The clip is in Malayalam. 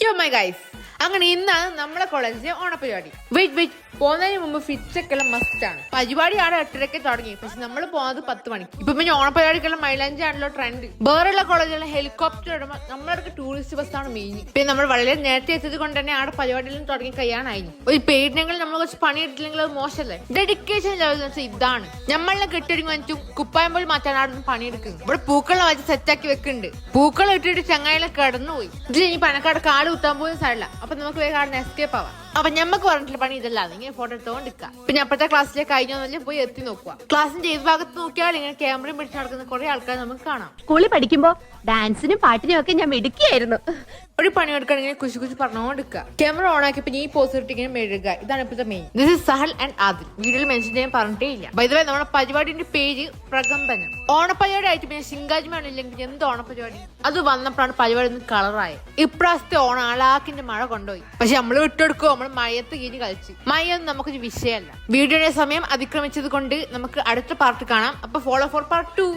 യോ മൈ ഗൈസ്, അങ്ങനെ ഇന്നാണ് നമ്മളെ കോളേജിലെ ഓണപരിപാടി. വെയിറ്റ് പോകുന്നതിന് മുമ്പ് ഫിറ്റൊക്കെല്ലാം മസ്റ്റ് ആണ്. പരിപാടി ആടെ 8:30 തുടങ്ങി, പക്ഷെ നമ്മൾ പോകുന്നത് 10 മണിക്ക്. ഇപ്പൊ പിന്നെ ഓണപരിപാടിക്കെല്ലാം മൈലാഞ്ചി ആണല്ലോ ട്രെൻഡ്. വേറെയുള്ള കോളേജുകളിൽ ഹെലികോപ്റ്റർ ഇടുമ്പോൾ നമ്മളൊക്കെ ടൂറിസ്റ്റ് ബസ്സാണ് മെയിൻ. പിന്നെ നമ്മൾ വളരെ നേരത്തെ എത്തിയത് കൊണ്ട് തന്നെ ആടെ പരിപാടിയെല്ലാം തുടങ്ങി കഴിയാനായി. ഒരു പേരിനെങ്കിൽ നമ്മൾ കുറച്ച് പണിയെടുത്തില്ലെങ്കിൽ അത് മോശമല്ലേ? ഡെഡിക്കേഷൻ ലെവൽ എന്ന് വെച്ചാൽ ഇതാണ്. നമ്മളെ കെട്ടിടങ്ങി വന്നിട്ടും കുപ്പായം പോലും മാറ്റാൻ ആടെ പണിയെടുക്കുന്നത്. ഇവിടെ പൂക്കളെ വെച്ച് സെറ്റാക്കി വെക്കുന്നുണ്ട്. പൂക്കൾ ഇട്ടിട്ട് ചങ്ങായിലെ കടന്നുപോയി. ഇതിൽ ഇനി പണക്കാട് കാട് കുത്താൻ പോലും സാരില്ല. അപ്പൊ നമുക്ക് വേഗം അവിടെ എസ്കേപ്പ് ആവാം. അപ്പൊ ഞമ്മക്ക് പറഞ്ഞിട്ടുള്ള പണി ഇതല്ലാതെ ഇങ്ങനെ ഫോട്ടോ എടുത്തോണ്ടിരിക്കുക. പിന്നെ അപ്പഴത്തെ ക്ലാസ്സിലേക്ക് കഴിഞ്ഞ പോയി എത്തി നോക്കുക. ക്ലാസ്സിന്റെ ഏത് ഭാഗത്ത് നോക്കിയാൽ ഇങ്ങനെ ക്യാമറയും പിടിച്ച് നടക്കുന്ന കുറെ ആൾക്കാർ നമുക്ക് കാണാം. സ്കൂളിൽ പഠിക്കുമ്പോ ഡാൻസിനും പാട്ടിനും ഒക്കെ ഞാൻ മിടുക്കിയായിരുന്നു. ഒരു പണി എടുക്കണെങ്കിൽ കുശി പറഞ്ഞുകൊണ്ടിരിക്കുക. ക്യാമറ ഓൺ ആക്കിയപ്പോ ഈ പോസിറ്റ് ഇങ്ങനെ മെഴുകുക. ഇതാണ് ഇപ്പോഴത്തെ main. This is Sahal and Adil. വീഡിയോയിൽ മെൻഷൻ ചെയ്യാൻ പറഞ്ഞിട്ടേ ഇല്ല. ബൈ ദ വേ, നമ്മുടെ പരിപാടിന്റെ പേര് പ്രകമ്പനം. ഓണപരിപാടി ആയിട്ട് പിന്നെ ശിങ്കാജ്മേളം ഇല്ലെങ്കിൽ എന്ത് ഓണപരിപാടി? അത് വന്നപ്പോഴാണ് പരിപാടി ഒന്ന് കളറായത്. ഇപ്രാവശ്യത്തെ ഓണം ആളാക്കിന്റെ മഴ കൊണ്ടുപോയി. പക്ഷെ നമ്മൾ വിട്ടെടുക്കുക, നമ്മൾ മഴയത്ത് കീഴ് കളിച്ച്. മഴയൊന്നും നമുക്കൊരു വിഷയമല്ല. വീഡിയോയുടെ സമയം അതിക്രമിച്ചത് കൊണ്ട് നമുക്ക് അടുത്ത പാർട്ട് കാണാം. അപ്പൊ ഫോളോ ഫോർ പാർട്ട് 2.